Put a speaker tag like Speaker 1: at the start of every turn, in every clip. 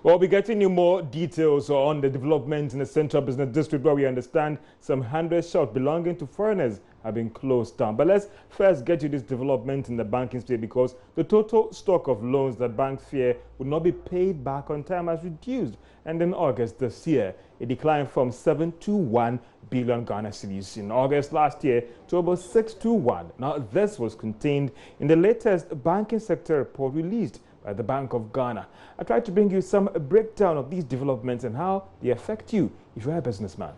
Speaker 1: We'll be getting you more details on the development in the Central Business District, where we understand some 100 shops belonging to foreigners have been closed down. But let's first get you this development in the banking space, because the total stock of loans that banks fear would not be paid back on time has reduced. And in August this year, it declined from 721 billion Ghana cedis in August last year to about 621. Now, this was contained in the latest banking sector report released by the Bank of Ghana. I tried to bring you some breakdown of these developments and how they affect you if you're a businessman.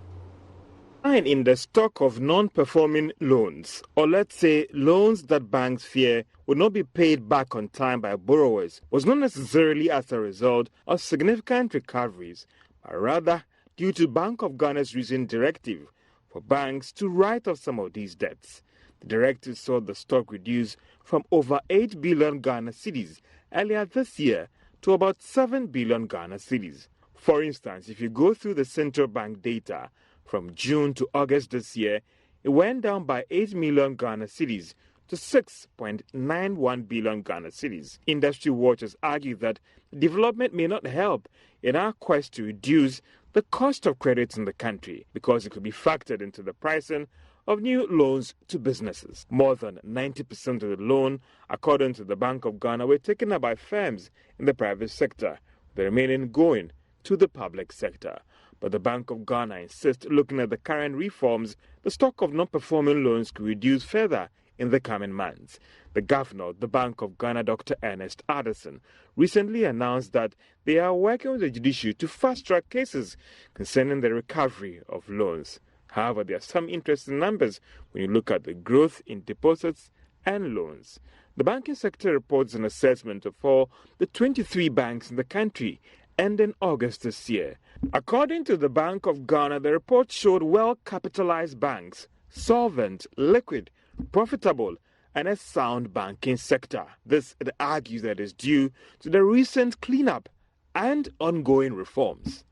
Speaker 1: And in the stock of non-performing loans, or let's say loans that banks fear would not be paid back on time by borrowers, was not necessarily as a result of significant recoveries, but rather due to Bank of Ghana's recent directive for banks to write off some of these debts. The directive saw the stock reduce from over 8 billion Ghana cedis earlier this year to about 7 billion Ghana cedis. For instance, if you go through the central bank data from June to August this year, it went down by 8 million Ghana cedis to 6.91 billion Ghana cedis. Industry watchers argue that development may not help in our quest to reduce the cost of credit in the country, because it could be factored into the pricing of new loans to businesses. More than 90% of the loan, according to the Bank of Ghana, were taken up by firms in the private sector, the remaining going to the public sector. But the Bank of Ghana insists, looking at the current reforms, the stock of non-performing loans could reduce further in the coming months. The governor of the Bank of Ghana, Dr. Ernest Addison, recently announced that they are working with the judiciary to fast-track cases concerning the recovery of loans. However, there are some interesting numbers when you look at the growth in deposits and loans. The banking sector reports an assessment of all the 23 banks in the country ending August this year. According to the Bank of Ghana, the report showed well-capitalized banks, solvent, liquid, profitable, and a sound banking sector. This, it argues, that is due to the recent cleanup and ongoing reforms.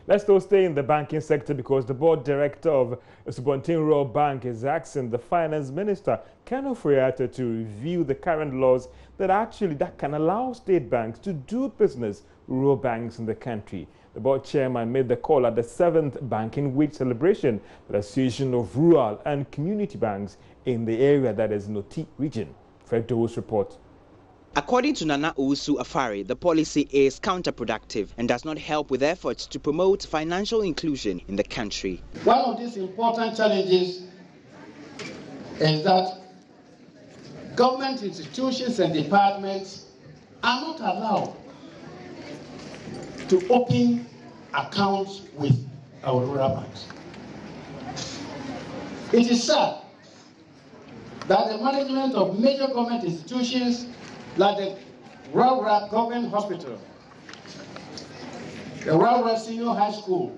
Speaker 1: Let's still stay in the banking sector, because the board director of Subonteng Rural Bank is asking the finance minister, Ken Ofori-Atta, to review the current laws that can allow state banks to do business with rural banks in the country. The board chairman made the call at the 7th Banking Week celebration for the Association of Rural and Community Banks in the area that is Noti region. Fred Doe's report.
Speaker 2: According to Nana Owusu Afari, the policy is counterproductive and does not help with efforts to promote financial inclusion in the country.
Speaker 3: One of these important challenges is that government institutions and departments are not allowed to open accounts with our rural banks. It is sad that the management of major government institutions like the rural government hospital, the rural senior high school,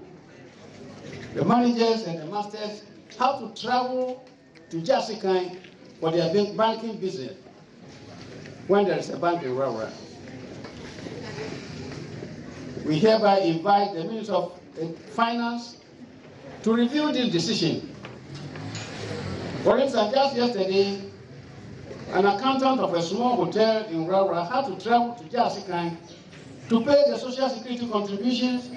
Speaker 3: the managers and the masters have to travel to Jasikai for their banking business when there is a bank in rural. We hereby invite the Minister of Finance to review this decision. For instance, just yesterday, an accountant of a small hotel in Raura had to travel to Jasikai to pay the social security contributions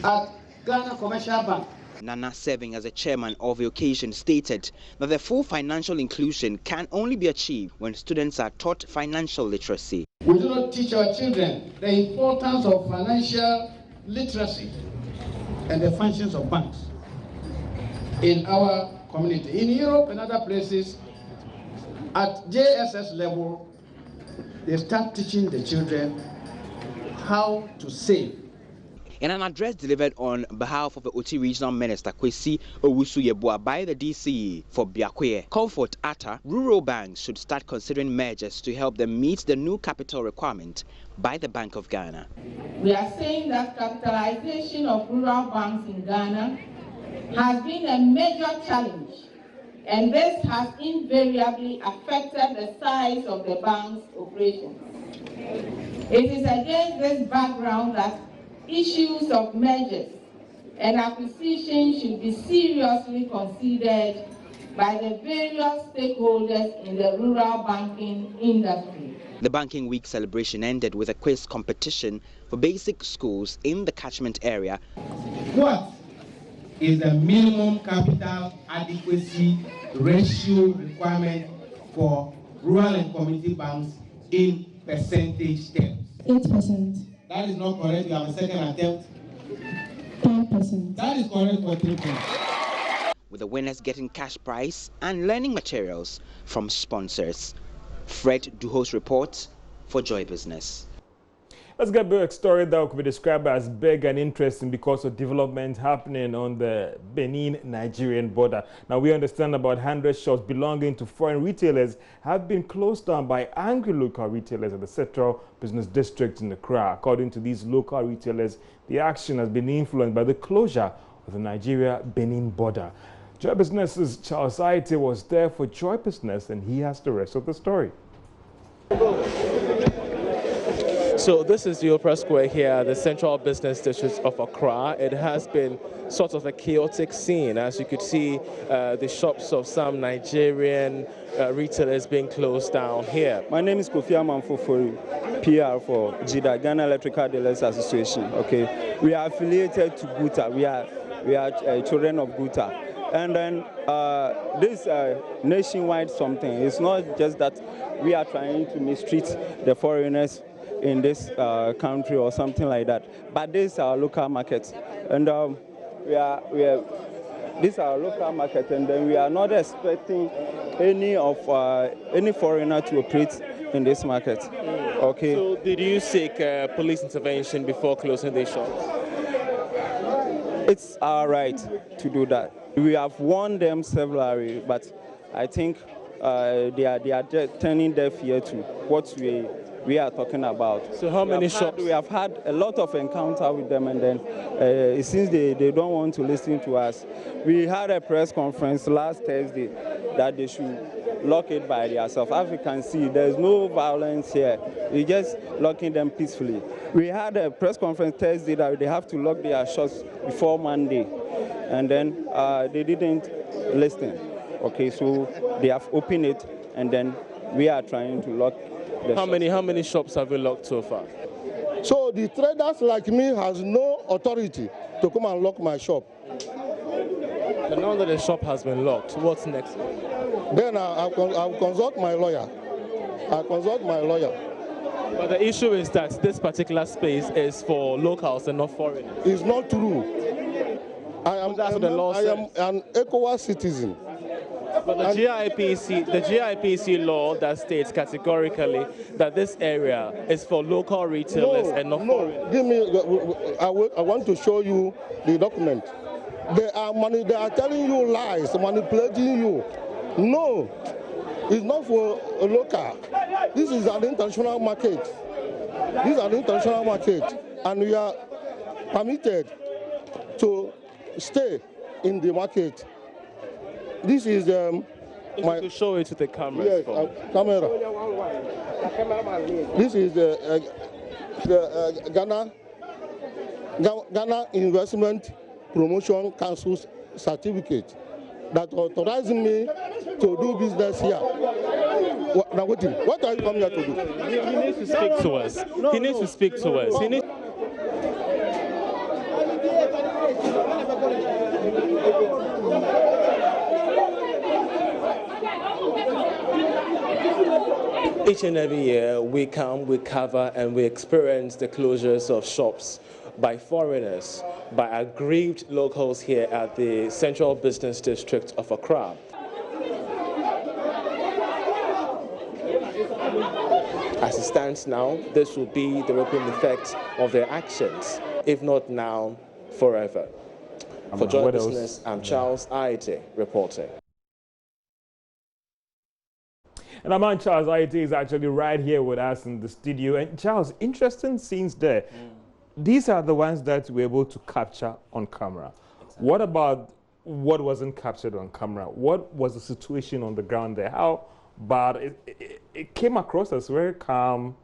Speaker 3: at Ghana Commercial Bank.
Speaker 2: Nana, serving as a chairman of the occasion, stated that the full financial inclusion can only be achieved when students are taught financial literacy.
Speaker 3: We do not teach our children the importance of financial literacy and the functions of banks in our community. In Europe and other places, at JSS level, they start teaching the children how to save.
Speaker 2: In an address delivered on behalf of the Oti Regional Minister Kwesi Owusu Yeboah by the DCE for Biakwe, Comfort Atta, rural banks should start considering measures to help them meet the new capital requirement by the Bank of Ghana.
Speaker 4: We are saying that capitalization of rural banks in Ghana has been a major challenge, and this has invariably affected the size of the bank's operations. It is against this background that issues of mergers and acquisitions should be seriously considered by the various stakeholders in the rural banking industry.
Speaker 2: The Banking Week celebration ended with a quiz competition for basic schools in the catchment area.
Speaker 5: What is the minimum capital adequacy ratio requirement for rural and community banks in percentage terms?
Speaker 6: 8%.
Speaker 5: That is not correct. You have a second attempt.
Speaker 6: 10%.
Speaker 5: That is correct for 3 points.
Speaker 2: With the winners getting cash prize and learning materials from sponsors. Fred Duhos reports for Joy Business.
Speaker 1: Let's get back to a story that could be described as big and interesting because of development happening on the Benin-Nigerian border. Now, we understand about 100 shops belonging to foreign retailers have been closed down by angry local retailers at the Central Business District in Accra. According to these local retailers, the action has been influenced by the closure of the Nigeria-Benin border. Joy Business's Charles Aite was there for Joy Business, and he has the rest of the story.
Speaker 7: So this is the Opera Square here, the Central Business District of Accra. It has been sort of a chaotic scene. As you could see, the shops of some Nigerian retailers being closed down here.
Speaker 8: My name is Kofi Amanfofori, PR for GIDA, Ghana Electrical Dealers Association. Okay, we are affiliated to GUTA. We are children of GUTA. And then this nationwide something. It's not just that we are trying to mistreat the foreigners in this country or something like that. But this is our local market, and this is our local market, and then we are not expecting any foreigner to operate in this market. Okay.
Speaker 7: So did you seek police intervention before closing these shops?
Speaker 8: It's our right to do that. We have warned them severally, but I think they are turning deaf ear to what we are talking about.
Speaker 7: So how many shops?
Speaker 8: We have had a lot of encounter with them, and then it seems they don't want to listen to us. We had a press conference last Thursday that they should lock it by themselves. As you can see, there's no violence here. We're just locking them peacefully. We had a press conference Thursday that they have to lock their shops before Monday, and then they didn't listen. Okay, so they have opened it, and then we are trying to lock the
Speaker 7: How many shops have you locked so far?
Speaker 9: So the traders like me has no authority to come and lock my shop.
Speaker 7: But now that the shop has been locked, what's next?
Speaker 9: Then I'll consult my lawyer.
Speaker 7: But the issue is that this particular space is for locals and not foreigners.
Speaker 9: It's not true. I am an ECOWAS citizen.
Speaker 7: But the GIPC law that states categorically that this area is for local retailers and not foreigners.
Speaker 9: Give me. I want to show you the document. They are telling you lies, manipulating you. No, it's not for a local. This is an international market. This is an international market, and we are permitted to stay in the market. This is
Speaker 7: if you could show it to the camera.
Speaker 9: Yes, camera. This is the Ghana Investment Promotion Council's certificate that authorizes me to do business here. Now, what are you coming here to do?
Speaker 7: He needs to speak to us. He needs to speak to us. Each and every year we come, we cover, and we experience the closures of shops by foreigners, by aggrieved locals here at the Central Business District of Accra. As it stands now, this will be the ripple effect of their actions, if not now, forever. For Joy Business, I'm Charles Aite reporting.
Speaker 1: And our man Charles Aite is actually right here with us in the studio. And Charles, interesting scenes there. These are the ones that we're able to capture on camera. Exactly. What about what wasn't captured on camera? What was the situation on the ground there? How bad? It came across as very calm,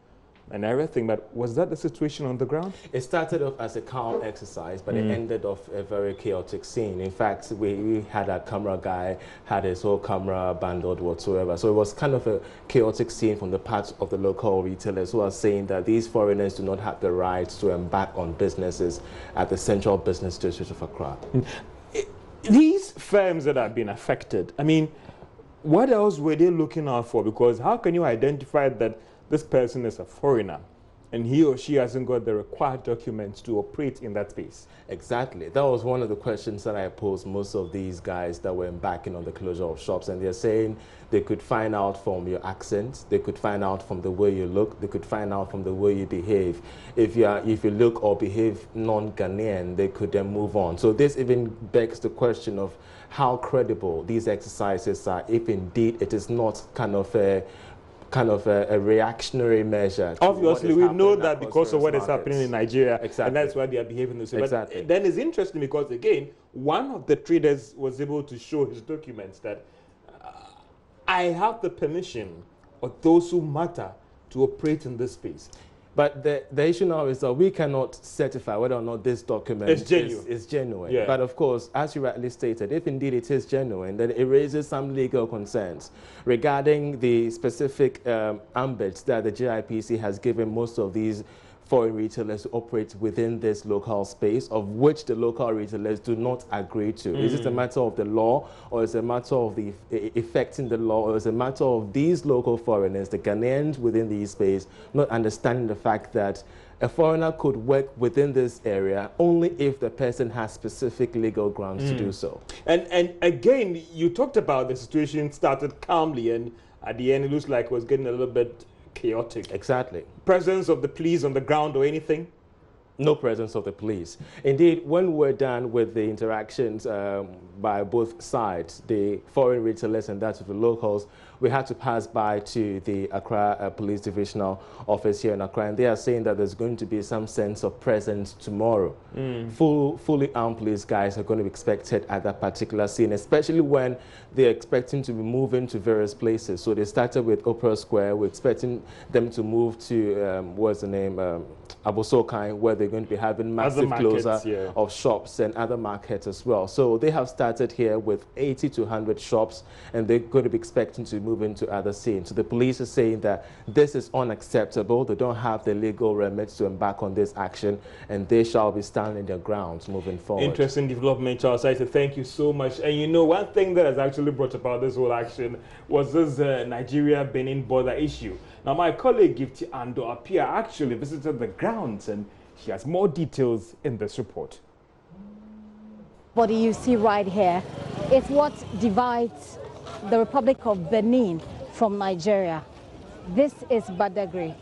Speaker 1: and everything. But was that the situation on the ground?
Speaker 7: It started off as a calm exercise, but it ended off a very chaotic scene. In fact, we had a camera guy, had his whole camera abandoned whatsoever. So it was kind of a chaotic scene from the part of the local retailers who are saying that these foreigners do not have the right to embark on businesses at the Central Business District of Accra.
Speaker 1: These firms that have been affected, I mean, what else were they looking out for? Because how can you identify that this person is a foreigner and he or she hasn't got the required documents to operate in that space?
Speaker 7: Exactly. That was one of the questions that I posed most of these guys that were embarking on the closure of shops, and they're saying they could find out from your accent, they could find out from the way you look, they could find out from the way you behave. If you look or behave non-Ghanaian, they could then move on. So this even begs the question of how credible these exercises are, if indeed it is not kind of a reactionary measure.
Speaker 1: Obviously, we know that because of what is happening in Nigeria,
Speaker 7: exactly.
Speaker 1: And that's why they are behaving this way.
Speaker 7: Exactly.
Speaker 1: But then it's interesting because, again, one of the traders was able to show his documents that I have the permission of those who matter to operate in this space.
Speaker 7: But the issue now is that we cannot certify whether or not this document is genuine.
Speaker 1: Yeah.
Speaker 7: But of course, as you rightly stated, if indeed it is genuine, then it raises some legal concerns regarding the specific ambits that the JIPC has given most of these foreign retailers to operate within this local space, of which the local retailers do not agree to. Is it a matter of the law, or is it a matter of the effecting the law, or is it a matter of these local foreigners, the Ghanaians within these space, not understanding the fact that a foreigner could work within this area only if the person has specific legal grounds to do so.
Speaker 1: And again, you talked about the situation started calmly, and at the end it looks like it was getting a little bit chaotic.
Speaker 7: Exactly.
Speaker 1: Presence of the police on the ground or anything?
Speaker 7: No presence of the police. Indeed, when we're done with the interactions by both sides, the foreign retailers and that of the locals, we had to pass by to the Accra Police Divisional Office here in Accra, and they are saying that there's going to be some sense of presence tomorrow. Fully armed police guys are going to be expected at that particular scene, especially when they're expecting to be moving to various places. So they started with Opera Square. We're expecting them to move to, what's the name, Abosokai, where they're going to be having massive closure of shops and other markets as well. So they have started here with 80 to 100 shops, and they're going to be expecting to move into other scenes. So the police are saying that this is unacceptable. They don't have the legal remits to embark on this action, and they shall be standing their grounds moving forward.
Speaker 1: Interesting development, Charles. I say thank you so much. And you know, one thing that has actually brought about this whole action was this Nigeria-Benin border issue. Now, my colleague Gifty Ando Apia actually visited the grounds, and she has more details in this report.
Speaker 10: What you see right here is what divides the Republic of Benin from Nigeria. This is Badagry.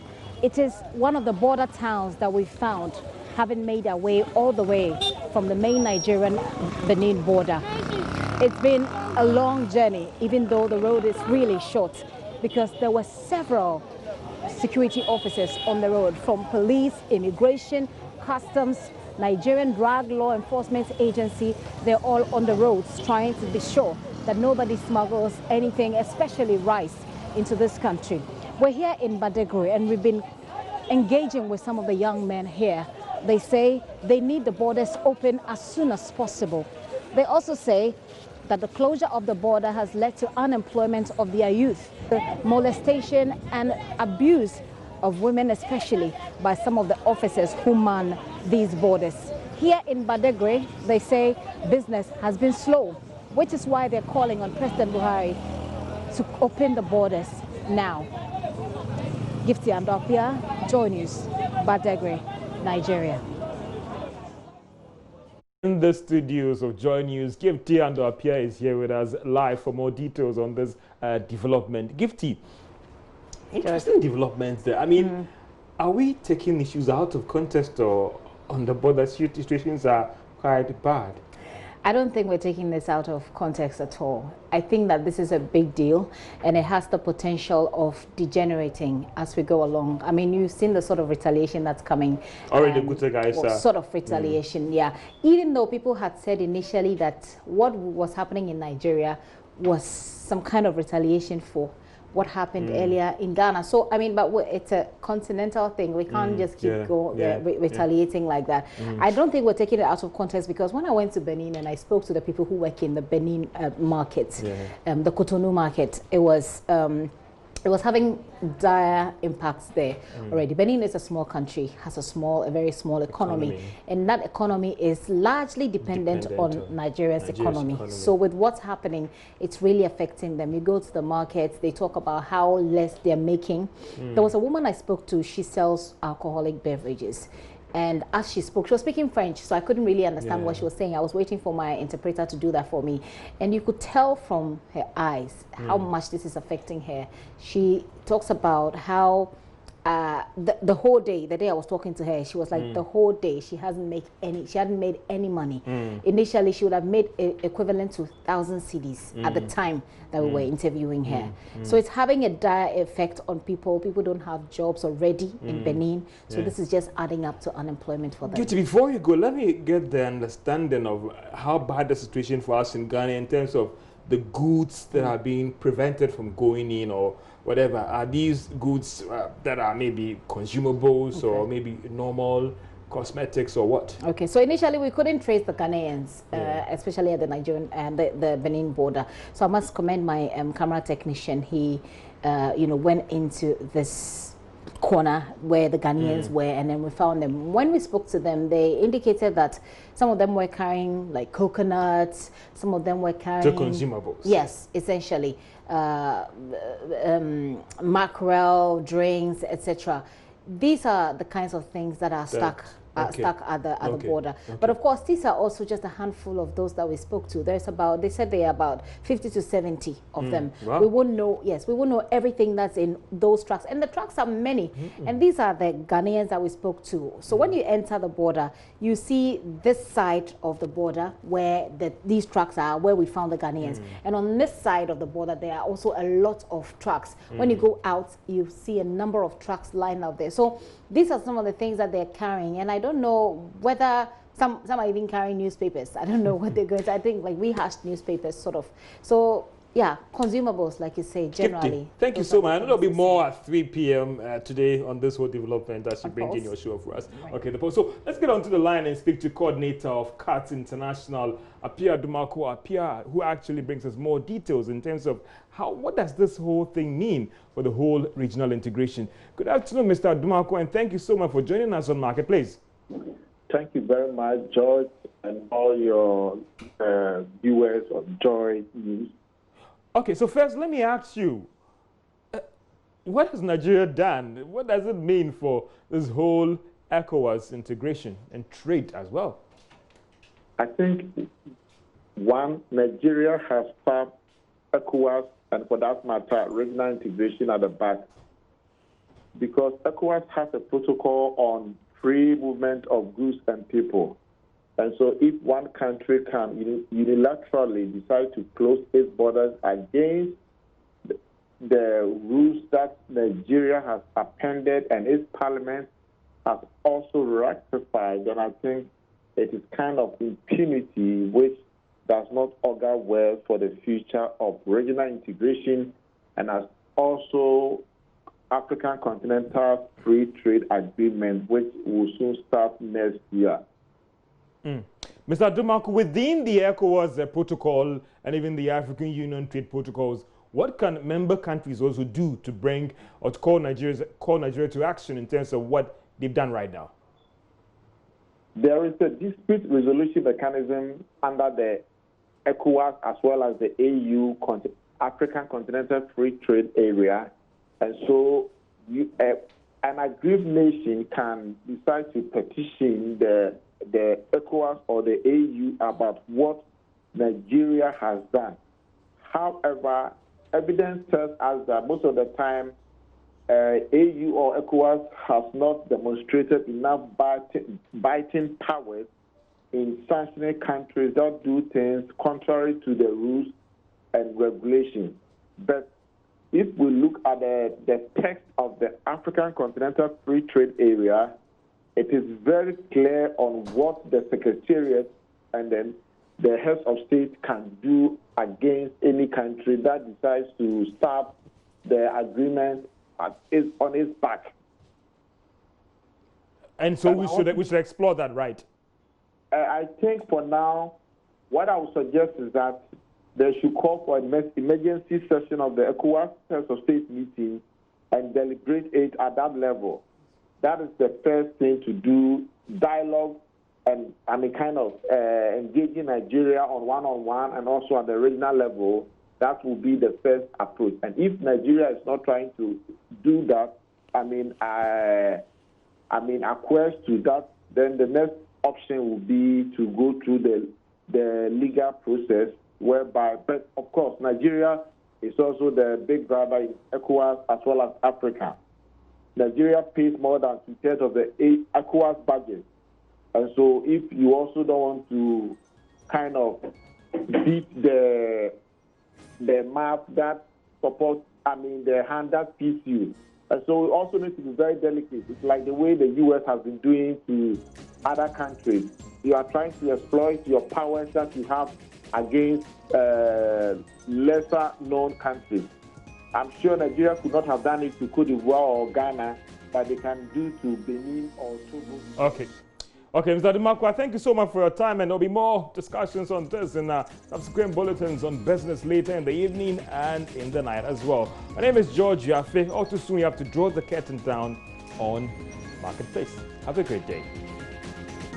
Speaker 10: It is one of the border towns that we found having made their way all the way from the main Nigerian-Benin border. It's been a long journey, even though the road is really short, because there were several security officers on the road, from police, immigration, customs, Nigerian Drug Law Enforcement Agency. They're all on the roads trying to be sure that nobody smuggles anything, especially rice, into this country. We're here in Badagry, and we've been engaging with some of the young men here. They say they need the borders open as soon as possible. They also say that the closure of the border has led to unemployment of their youth, molestation and abuse of women, especially by some of the officers who man these borders. Here in Badagry, they say business has been slow, which is why they're calling on President Buhari to open the borders now. Gifty Andopia, JoyNews, Badagry, Nigeria.
Speaker 1: In the studios of JoyNews, Gifty Andopia is here with us live for more details on this development. Gifty, interesting developments there. I mean, are we taking issues out of context, or on the border situations are quite bad?
Speaker 10: I don't think we're taking this out of context at all. I think that this is a big deal, and it has the potential of degenerating as we go along. I mean, you've seen the sort of retaliation that's coming.
Speaker 1: Already good guys.
Speaker 10: Sort of retaliation, yeah. Even though people had said initially that what was happening in Nigeria was some kind of retaliation for
Speaker 11: what happened earlier in Ghana. So, I mean, but it's a continental thing. We can't just keep retaliating like that. I don't think we're taking it out of context, because when I went to Benin and I spoke to the people who work in the Benin market, the Cotonou market, it was having dire impacts there already. Benin is a small country, has a very small economy, and that economy is largely dependent on Nigeria's economy. So with what's happening, it's really affecting them. You go to the markets, they talk about how less they're making. There was a woman I spoke to, she sells alcoholic beverages. And as she spoke, she was speaking French, so I couldn't really understand what she was saying. I was waiting for my interpreter to do that for me. And you could tell from her eyes how much this is affecting her. She talks about how the whole day, the day I was talking to her, she was like, the whole day she hadn't made any money. Initially, she would have made equivalent to 1,000 cedis at the time that we were interviewing her. So it's having a dire effect on people. People don't have jobs already in Benin. So this is just adding up to unemployment for them.
Speaker 1: Gitty, before you go, let me get the understanding of how bad the situation for us in Ghana in terms of the goods that are being prevented from going in or whatever. Are these goods that are maybe consumables or maybe normal cosmetics or what? Okay,
Speaker 11: so initially we couldn't trace the Ghanaians, especially at the Nigerian and the Benin border. So I must commend my camera technician. He, went into this corner where the Ghanaians were, and then we found them. When we spoke to them, they indicated that some of them were carrying like coconuts, some of them were carrying...
Speaker 1: So consumables.
Speaker 11: Yes, essentially. Mackerel, drinks, etc. These are the kinds of things that are stuck at the border. But of course, these are also just a handful of those that we spoke to. There's about, they said there are about 50 to 70 of them. Wow. We won't know, we won't know everything that's in those trucks. And the trucks are many. And these are the Ghanaians that we spoke to. So when you enter the border, you see this side of the border where these trucks are, where we found the Ghanaians. And on this side of the border, there are also a lot of trucks. When you go out, you see a number of trucks lined up there. So these are some of the things that they're carrying. And I don't know whether some are even carrying newspapers. I don't know what they're going to. I think like rehashed newspapers sort of. So yeah, consumables, like you say, generally.
Speaker 1: Thank you so much. I know there'll be more at 3 p.m. Today on this whole development as you bring in your show for us. Right. Okay, so let's get onto the line and speak to coordinator of CATS International, Apia Dumaku Apia, who actually brings us more details in terms of what does this whole thing mean for the whole regional integration. Good afternoon, Mr. Dumaku, and thank you so much for joining us on Marketplace.
Speaker 12: Thank you very much, George, and all your viewers of Joy News.
Speaker 1: Okay, so first, let me ask you, what has Nigeria done? What does it mean for this whole ECOWAS integration and trade as well?
Speaker 12: I think, one, Nigeria has stabbed ECOWAS and, for that matter, regional integration at the back, because ECOWAS has a protocol on free movement of goods and people. And so if one country can unilaterally decide to close its borders against the rules that Nigeria has appended and its parliament has also ratified, then I think it is kind of impunity which does not augur well for the future of regional integration and as also African Continental Free Trade Agreement, which will soon start next year.
Speaker 1: Mr. Dumaku, within the ECOWAS protocol and even the African Union trade protocols, what can member countries also do to bring or to call Nigeria to action in terms of what they've done right now?
Speaker 12: There is a dispute resolution mechanism under the ECOWAS as well as the AU, African Continental Free Trade Area. And so an aggrieved nation can decide to petition the ECOWAS or the AU about what Nigeria has done. However, evidence tells us that most of the time, AU or ECOWAS has not demonstrated enough biting powers in sanctioning countries that do things contrary to the rules and regulations. But if we look at the text of the African Continental Free Trade Area, it is very clear on what the Secretariat and then the heads of state can do against any country that decides to start the agreement is on its back.
Speaker 1: And so we should explore that, right?
Speaker 12: I think for now, what I would suggest is that they should call for an emergency session of the ECOWAS Heads of State meeting and deliberate it at that level. That is the first thing to do, dialogue and kind of engaging Nigeria on one-on-one and also at the regional level. That will be the first approach. And if Nigeria is not trying to do that, acquiesce to that, then the next option will be to go through the legal process, whereby, but of course, Nigeria is also the big brother in ECOWAS as well as Africa. Nigeria pays more than 2/3 of the ECOWAS budget. And so if you also don't want to kind of beat the map that supports, the hand that feeds you. And so it also needs to be very delicate. It's like the way the U.S. has been doing to other countries. You are trying to exploit your powers that you have against lesser-known countries. I'm sure Nigeria could not have done it to Cote d'Ivoire or Ghana, but they can do to Benin or Togo.
Speaker 1: Okay. Okay, Mr. DeMarco, thank you so much for your time, and there'll be more discussions on this in subsequent bulletins on business later in the evening and in the night as well. My name is George Yaffe. All too soon, you have to draw the curtain down on Marketplace. Have a great day.